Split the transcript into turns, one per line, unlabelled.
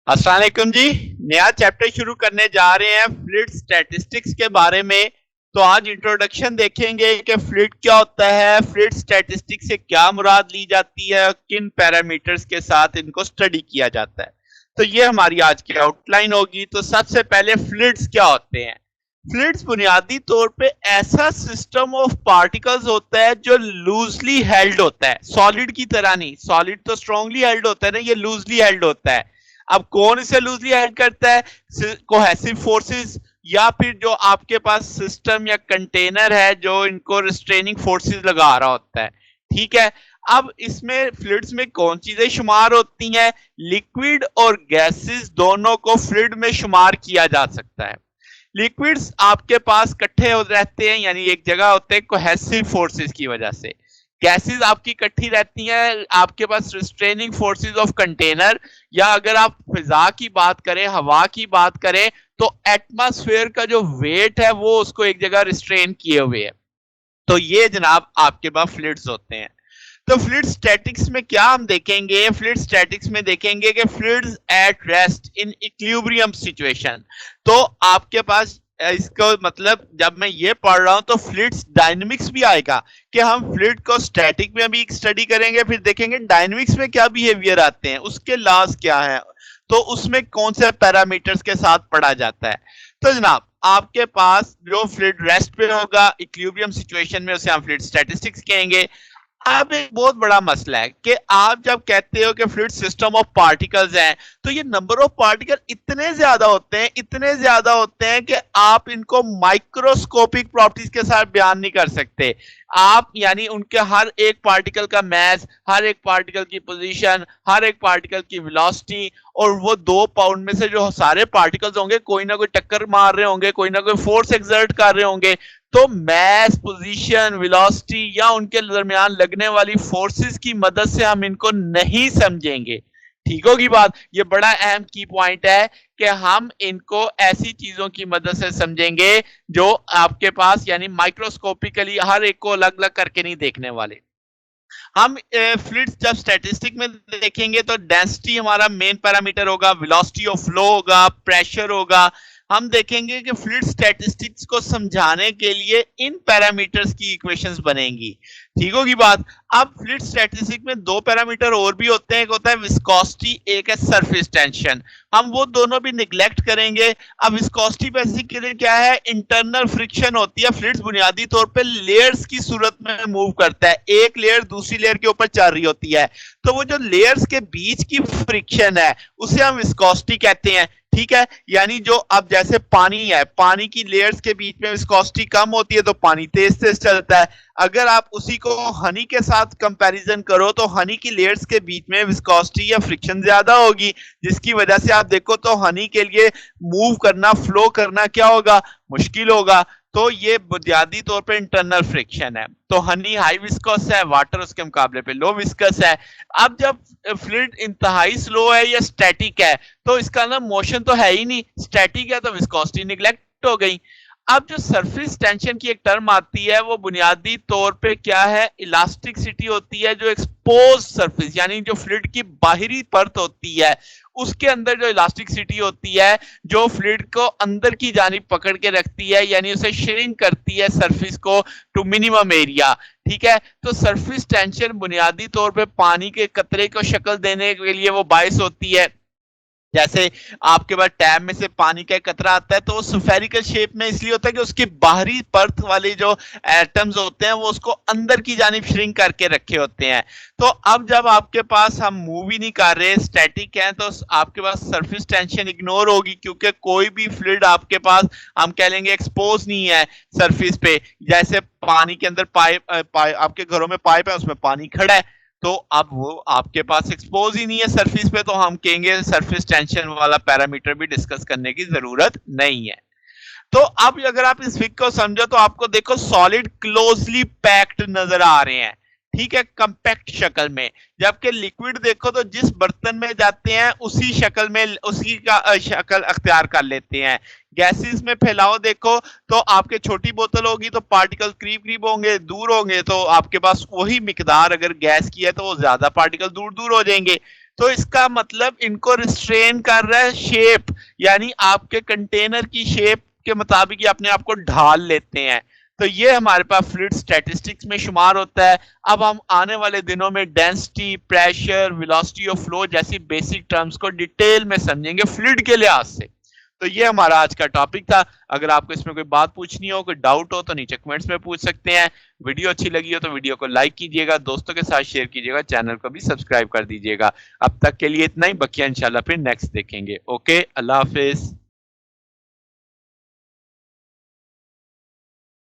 अस्सलाम वालेकुम जी। नया चैप्टर शुरू करने जा रहे हैं फ्लूइड स्टैटिस्टिक्स के बारे में। तो आज इंट्रोडक्शन देखेंगे कि फ्लूइड क्या होता है, फ्लूइड स्टैटिस्टिक्स से क्या मुराद ली जाती है, किन पैरामीटर्स के साथ इनको स्टडी किया जाता है। तो ये हमारी आज की आउटलाइन होगी। तो सबसे पहले फ्लूइड्स क्या होते हैं। फ्लूइड्स बुनियादी तौर पे ऐसा सिस्टम ऑफ पार्टिकल्स होता है जो लूजली हेल्ड होता है, सॉलिड की तरह नहीं। सॉलिड तो स्ट्रांगली हेल्ड होता है ना, ये लूजली हेल्ड होता है। अब कौन इसे लूजली हेल्ड करता है? कोहेसिव फोर्सेस, या फिर जो आपके पास सिस्टम या कंटेनर है जो इनको रिस्ट्रेनिंग फोर्सेस लगा रहा होता है। ठीक है। अब इसमें फ्लूइड्स में कौन चीजें शुमार होती हैं? लिक्विड और गैसेस दोनों को फ्लूइड में शुमार किया जा सकता है। लिक्विड्स आपके पास इकट्ठे हो रहते हैं, यानी एक जगह होते हैं कोहेसिव फोर्सेस की वजह से। गैसेस आपकी इकट्ठी रहती हैं आपके पास रिस्ट्रेनिंग फोर्सेस ऑफ कंटेनर, या अगर आप फिजा की बात करें, हवा की बात करें, तो एटमॉस्फेयर का जो वेट है वो उसको एक जगह रिस्ट्रेन किए हुए है। तो ये जनाब आपके पास फ्लूइड्स होते हैं। तो फ्लूइड स्टैटिक्स में क्या हम देखेंगे? फ्लूइड स्टैटिक्स में देखेंगे कि fluids at rest in equilibrium situation. तो आपके पास इसको मतलब जब मैं ये पढ़ रहा हूं तो फ्लूइड्स डायनेमिक्स भी आएगा कि हम फ्लूइड को स्टैटिक में भी स्टडी करेंगे, फिर देखेंगे डायनेमिक्स में क्या बिहेवियर आते हैं, उसके लॉज क्या है, तो उसमें कौन से पैरामीटर्स के साथ पढ़ा जाता है। तो जनाब आपके पास जो फ्लूइड रेस्ट पे होगा इक्विलिब्रियम सिचुएशन में, उसे हम फ्लूइड स्टैटिस्टिक्स कहेंगे। अब एक बहुत बड़ा मसला है कि आप जब कहते हो कि फ्लूइड सिस्टम ऑफ पार्टिकल्स हैं, तो ये नंबर ऑफ पार्टिकल इतने ज्यादा होते हैं, इतने ज्यादा होते हैं कि आप इनको माइक्रोस्कोपिक प्रॉपर्टीज के साथ बयान नहीं कर सकते। आप यानी उनके हर एक पार्टिकल का मैस, हर एक पार्टिकल की पोजीशन, हर एक पार्टिकल की वेलोसिटी, और वो 2 पाउंड में से जो सारे पार्टिकल्स होंगे कोई ना कोई टक्कर मार रहे होंगे, कोई ना कोई फोर्स एक्सर्ट कर रहे होंगे। तो मैस, पोजीशन, वेलोसिटी या उनके दरमियान लगने वाली फोर्सेस की मदद से हम इनको नहीं समझेंगे। ठीक होगी बात। ये बड़ा अहम की पॉइंट है कि हम इनको ऐसी चीजों की मदद से समझेंगे जो आपके पास यानी माइक्रोस्कोपिकली हर एक को अलग अलग करके नहीं देखने वाले। हम फ्लूइड्स जब स्टैटिस्टिक में देखेंगे तो डेंसिटी हमारा मेन पैरामीटर होगा, वेलोसिटी ऑफ फ्लो होगा, प्रेशर होगा। हम देखेंगे कि फ्लूइड स्टैटिस्टिक्स को समझाने के लिए इन पैरामीटर्स की इक्वेशंस बनेंगी। ठीक होगी बात। अब फ्लूइड स्टैटिस्टिक में 2 पैरामीटर और भी होते हैं, एक होता है विस्कोसिटी, एक है सरफेस टेंशन। हम वो दोनों भी निगलेक्ट करेंगे। अब विस्कोसिटी बेसिकली क्या है? इंटरनल फ्रिक्शन होती है। फ्लूइड्स बुनियादी तौर पे लेयर्स की सूरत में मूव करता है, एक लेयर दूसरी लेयर के ऊपर चल रही होती है। तो वो जो लेयर्स के बीच की फ्रिक्शन है उसे हम विस्कोसिटी कहते हैं। ठीक है। यानी जो अब जैसे पानी है, पानी की लेयर्स के बीच में विस्कोसिटी कम होती है तो पानी तेज तेज चलता है। अगर आप उसी को हनी के साथ कंपैरिजन करो तो हनी की लेयर्स के बीच में विस्कोसिटी या फ्रिक्शन ज्यादा होगी, जिसकी वजह से आप देखो तो हनी के लिए मूव करना, फ्लो करना क्या होगा? मुश्किल होगा। तो ये बुनियादी तौर पे इंटरनल फ्रिक्शन है। तो हनी हाई विस्कस है, वाटर उसके मुकाबले पे लो विस्कस है। अब जब फ्लूइड इंतहाई स्लो है या स्टैटिक है तो इसका ना मोशन तो है ही नहीं, स्टैटिक है तो विस्कोसिटी निगलेक्ट हो गई। अब जो सरफेस टेंशन की एक टर्म आती है वो बुनियादी तौर पे क्या है? इलास्टिसिटी होती है। जो एक्सपोज सरफेस यानी जो फ्लूइड की बाहरी परत होती है उसके अंदर जो इलास्टिसिटी होती है, जो फ्लूइड को अंदर की जानिब पकड़ के रखती है, यानी उसे श्रिंक करती है सरफेस को टू मिनिमम एरिया। ठीक है। तो सरफेस टेंशन बुनियादी तौर पे पानी के कतरे को शक्ल देने के लिए वो बायस होती है। जैसे आपके पास टैब में से पानी का कतरा आता है तो वो स्फेरिकल शेप में इसलिए होता है कि उसकी बाहरी परत वाले जो एटम्स होते हैं वो उसको अंदर की जानिब श्रिंक करके रखे होते हैं। तो अब जब आपके पास हम मूव ही नहीं कर रहे, स्टैटिक है, तो आपके पास सरफेस टेंशन इग्नोर होगी, क्योंकि कोई भी फ्लूइड आपके पास हम कह लेंगे एक्सपोज नहीं है सरफेस पे। जैसे पानी के अंदर पाइप आपके घरों में पाइप है, उसमें पानी खड़ा है, तो अब वो आपके पास एक्सपोज ही नहीं है सरफेस पे, तो हम कहेंगे सरफेस टेंशन वाला पैरामीटर भी डिस्कस करने की जरूरत नहीं है। तो अब अगर आप इस फिक को समझो तो आपको देखो सॉलिड क्लोजली पैक्ड नजर आ रहे हैं। ठीक है, कंपैक्ट शक्ल में। जबकि लिक्विड देखो तो जिस बर्तन में जाते हैं उसी शक्ल में उसी का शक्ल अख्तियार कर लेते हैं। गैसेस में फैलाव देखो तो आपके छोटी बोतल होगी तो पार्टिकल करीब करीब होंगे, दूर होंगे तो आपके पास वही मिकदार अगर गैस की है तो वो ज्यादा पार्टिकल दूर दूर हो जाएंगे। तो इसका मतलब इनको रिस्ट्रेन कर रहा है शेप, यानी आपके कंटेनर की शेप के मुताबिक ये अपने आप को ढाल लेते हैं। तो ये हमारे पास फ्लूइड स्टैटिस्टिक्स में शुमार होता है। अब हम आने वाले दिनों में density, pressure, velocity of flow जैसी बेसिक टर्म्स को डिटेल में समझेंगे फ्लूइड के लिहाज से। तो ये हमारा आज का टॉपिक था। अगर आपको इसमें कोई बात पूछनी हो, कोई डाउट हो तो नीचे कमेंट्स में पूछ सकते हैं। वीडियो अच्छी लगी हो तो वीडियो को लाइक कीजिएगा, दोस्तों के साथ शेयर कीजिएगा, चैनल को भी सब्सक्राइब कर दीजिएगा। अब तक के लिए इतना ही, बकिया इंशाल्लाह फिर नेक्स्ट देखेंगे। ओके, अल्लाह हाफिज।